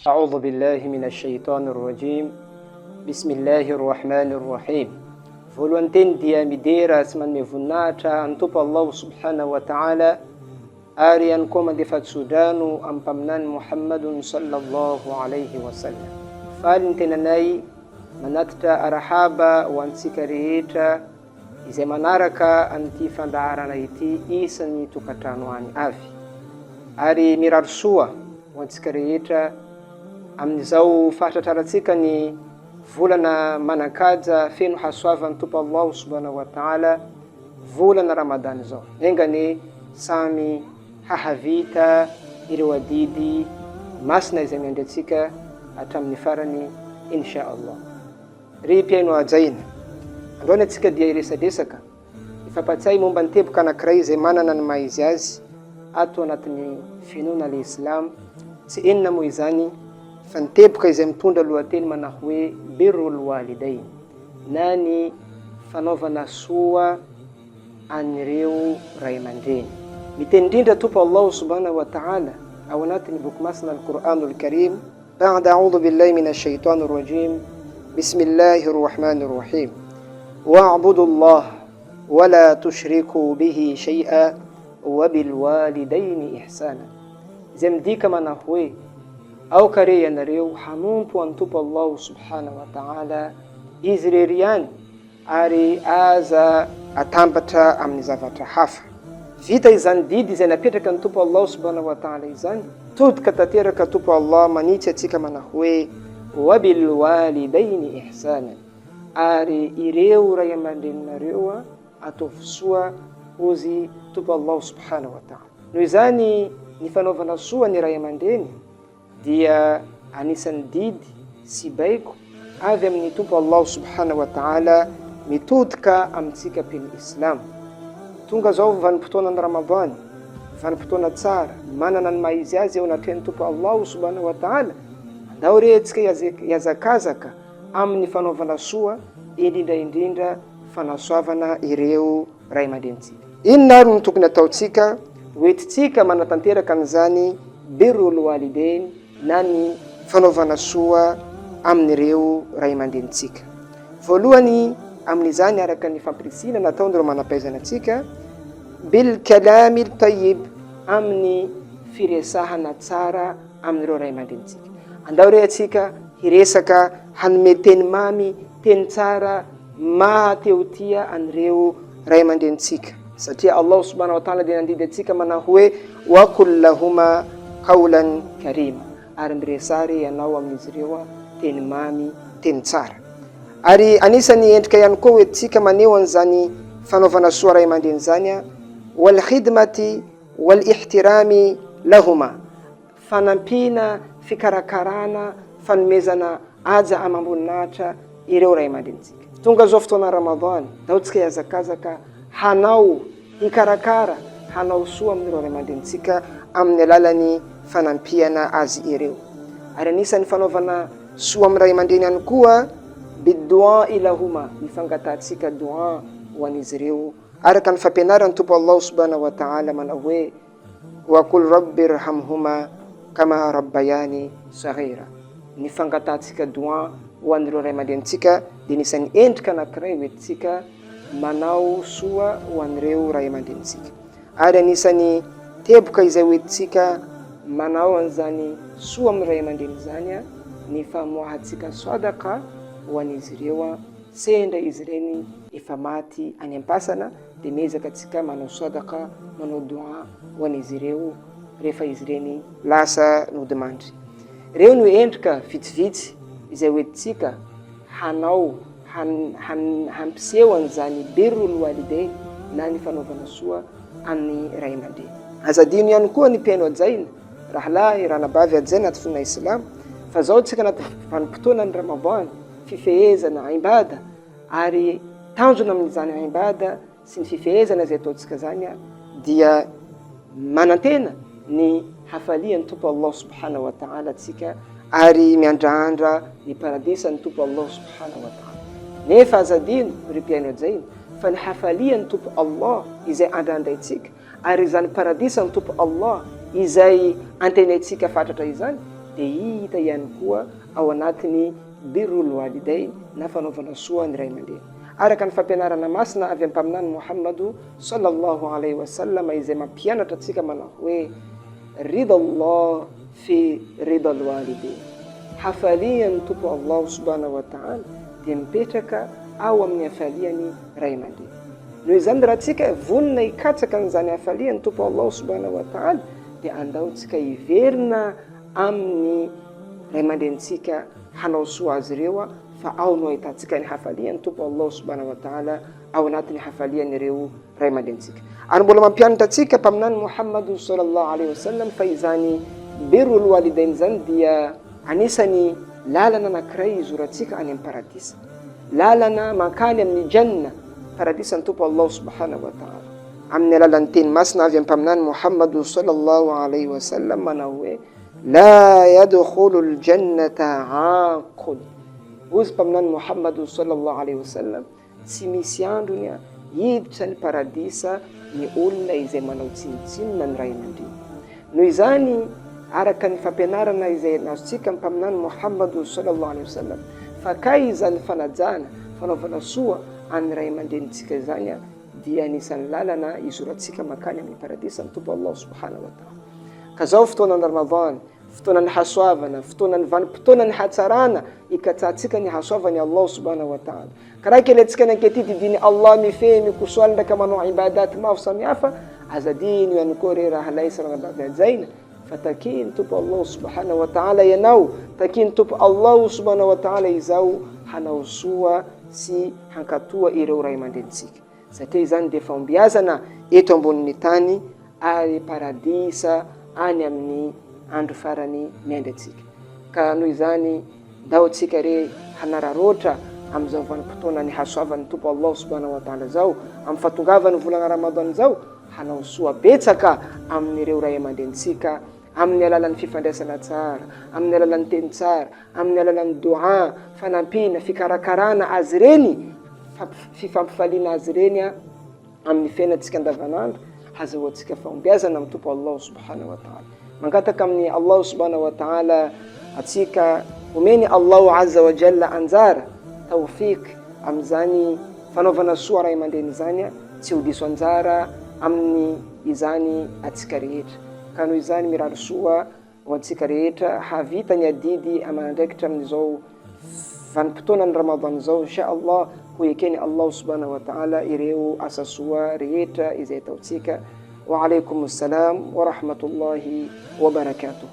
أعوذ بالله من الشيطان الرجيم بسم الله الرحمن الرحيم voalohany teny dia midera sy manome voninahitra ny Tompo Allah subhanahu wa ta'ala ary ihany koa mandefa tsodrano amin'ny mpaminany Muhammadun sallallahu alayhi wa sallam. Faly ny tenanay manatitra arahaba ho antsika rehetra izay manaraka an'ity fandaharana ity isan'ny tokantrano any avy, ary miraro soa ho antsika rehetra amin'izao fahatratrarantsika ny volana manakaja feno hasoavan'ny Tompo Allah subhanahu wa ta'ala, volana Ramadan zao. Engany samy hahavita ireo adidy masina izay miandry-tsika hatramin'ny farany insha Allah. Ry mpiaino ajaina, androany atsika dia iresadresaka ifampatsay momba ny teboka anankiray izay manana ny maizy azy ato anatin'ny finoana al-Islam. Tsy inona moa izany fa ny teboka izay mitondra lohateny manao hoe birrul walidain, na ny fanaovana soa an'ireo ray aman-dreny. Miteny indrindra Tompo Allah subhanahu wa ta'ala ao anatin'ny boky masina al-Quranul Karim, ba'da a'udhu billahi minash shaitanir rajim, bismillahir rahmanir rahim, wa'budu Allah wa la tushriku bihi shay'a wa bil walidaini ihsana. Izay midika manao hoe aokare ianareo hanompo an'ny Tompo Allah subhanahu wa ta'ala izy rery ihany ary aza atambatra amin'ny zavatra hafa. Vita izany didy izay napetraka ny Tompo Allah subhanahu wa ta'ala izany, todika tanteraka Tompo Allah manitsy atsika manao hoe wabil walidaini ihsana, ary ireo ray aman-dreninareo ataovy soa hozy Tompo Allah subhanahu wa ta'ala. Noho izany ny fanaovana soa ny ray aman-dreny dia anisan'ny didy sy baiko avy amin'ny Tompo Allah subhanahu wa ta'ala mitodika amintsika peny Islam. Tonga zao vanim-potoanan'ny Ramadan, vanim-potoana tsara, manana ny maizy azy eo anatrehan'ny Tompo Allah subhanahu wa ta'ala, andao rehtsika iazakazaka amin'ny fanaovana soa, indrindra fanasoavana ireo ray aman-drenitsika. Inona ary no tokony ataotsika hoentitsika manatanteraka an'izany birrul walidain, na ny fanaovana soa amin'ireo ray aman-drenitsika? Voalohany amin'izany araka ny fampirisina nataon'ireo manam-pahaizana antsika, bil kalami tayyib, amin'ny firesahana tsara amin'ireo ray aman-drenitsika. Andao re atsika hiresaka hanome teny mamy, teny tsara, mahateo tia an'ireo ray aman-drenitsika, satria Allah subhanahu wa ta'ala dia nandidy atsika manao hoe wa kullahuma qawlan karima, ary miresary ianao amin'izy ireo teny mamy, teny tsara. Ary anisany endrika ihany koa hoentsika maneho an'izany fanaovana soa ray aman-dreny zany, wal khidmati wal ihtirami lahuma, fanampina, fikarakarana, fanomezana aja amam-boninahitra ireo ray aman-drenitsika. Tonga zao fotoana Ramadan, daotsika iazakazaka hanao, hikarakara, hanao soa amin'ireo ray aman-drenitsika amin'ny alalany fanampiana azy ireo. Ary anisan'ny fanaovana soa amin'ny ray aman-dreny ihany koa bidua ilahuma, mifangatantsika dua ho an'izy ireo araka ny fampianarany Tompo Allah subhanahu wa ta'ala manao hoe wa qul rabbi irhamhuma kama rabbayani saghira. Ny fangatantsika dua ho an'ireo ray aman-drenitsika dia anisan'ny endrika anankiray hoentsika manao soa ho an'ireo ray aman-drenitsika. Ary anisan'ny teboka izay hoentsika manao an'izany soa amin'ny ray aman-dreny zany ny famoahantsika sadaka ho an'izy ireo, sendra izy ireny efa maty any am-pasana, dia miezaka atsika manao sadaka, manao dua ho an'izy ireo rehefa izy ireny lasa nodimandry. Ireo no endrika vitsivitsy izay hoentsika hanao hampiseho an'izany birrul walidain, na ny fanaovana soa amin'ny ray aman-dreny. Azadino ihany koa ny mpiaino ajaina, rahalahy ranabavy ajaina anaty fonona Islam, fa zao tsika anaty vanim-potoana ny Ramadan, fifehezana ibada, ary tanjona amin'izany ibada sy ny fifehezana izay ataontsika zany dia manantena ny hafalian'ny Tompo Allah subhanahu wa ta'ala atsika, ary miandraandra ny paradisan'ny Tompo Allah subhanahu wa ta'ala. Nefa azadino ry mpiaino ajaina fa ny hafalian'ny Tompo Allah izay andrandraitsika, ary izany paradisan'ny Tompo Allah izay antenaitsika fatratra izany dia hita ihany koa ao anatiny birrul walidain na fanaovana soa ny ray aman-dreny. Araka ny fampianarana masina avy ampaminany Muhammadu sallallahu alaihi wasallam izay mampianatra antsika manao hoe rida Allah fi rida alwalidain. Hafalian'ny tompo Allah subhanahu wa ta'ala dia mipetraka ao amin'ny hafalian'ny ray aman-dreny. Noho izany raha tsika vonona hikatsaka n'izany hafalian'ny tompo Allah subhanahu wa ta'ala dia andaontsika hiverina amin'ny ray aman-drenitsika hanao soa azy ireo fa ao no ahitantsika ny hafalian'ny tompo Allah subhanahu wa ta'ala ao anatin'ny hafalian'ireo ray aman-drenitsika. Ary mbola mampianatra antsika mpaminany Muhammadu sallallahu alaihi wasallam fa izany birrul walidain zany dia anisany lalana anankiray izorantsika any amin'ny paradisa, lalana mankany amin'ny janna, paradisan'ny tompo Allah subhanahu wa ta'ala. Amin'ny alalan'ny teny masina avy ampaminany Muhammadu sallallahu alaihi wasallam manao hoe la yadkhulu ljannata aqul. Ozy mpaminany Muhammadu sallallahu alaihi wasallam tsy misy androny hiditra ny paradisa ny olona izay manao tsinitsinina ny ray aman-dreny. Noho izany araka ny fampianarana izay nazotsika mpaminany Muhammadu sallallahu alaihi wasallam fa kay izany fanajana fanaovana soa amin'ny ray aman-drenitsika izany dia anisan'ny lalana izorantsika makany amin'ny paradisa ny tompo Allah subhanahu wa ta'ala. Ka zao fotoanan'ny Ramadan, fotoanan'ny hasoavana, fotoanan'ny vanim-potoanan'ny hatsarana ikatsatsika ny hasoavany Allah subhanahu wa ta'ala. Karaha kelentsika nankety didiny Allah mifehy mikosoaly ndraka manao ibadat maro samihafa azadiny ihany koa re raha laisa rahabaviajaina fa takiny tompo Allah subhanahu wa ta'ala ianao, takiny tompo Allah subhanahu wa ta'ala izao hanao soa sy hankatoa ireo ray aman-drenitsika. Satria izany dia fahombiazana eto ambonin'ny tany ary paradisa any amin'ny andro farany miandratsika. Ka noho izany dao tsika re hanararoatra amin'izao vanim-potoanany hasoavan'ny tompo Allah subhanahu wa ta'ala zao, amin'ny fatongavany volana Ramadan zao, hanao soa betsaka amin'ireo ray aman-drenitsika amin'ny alalan'ny fifandraisana tsara, amin'ny alalan'ny teny tsara, amin'ny alalan'ny dua, fanampiana, fikarakarana azy reny, fifampifaliana azy reny amin'ny fiainantsika andavanandro, hazahoantsika fahombiazana amin'ny tompo Allah subhanahu wa ta'ala. Mangataka amin'ny Allah subhanahu wa ta'ala atsika omeny Allah azza wa jalla anjara tawfik amin'izany fanaovana soa ray aman-dreny izany tsy ho diso anjara amin'ny izany atsika rehetra. Ka noho izany miraro soa ho antsika rehetra havita ny adidy aman'andraikitra amin'izao vanim-potoanany Ramadan zao insha Allah ho ekeny Allah subhanahu wa ta'ala ireo asa soa rehetra izay ataontsika. Wa alaikumus salam wa rahmatullahi wa barakatuh.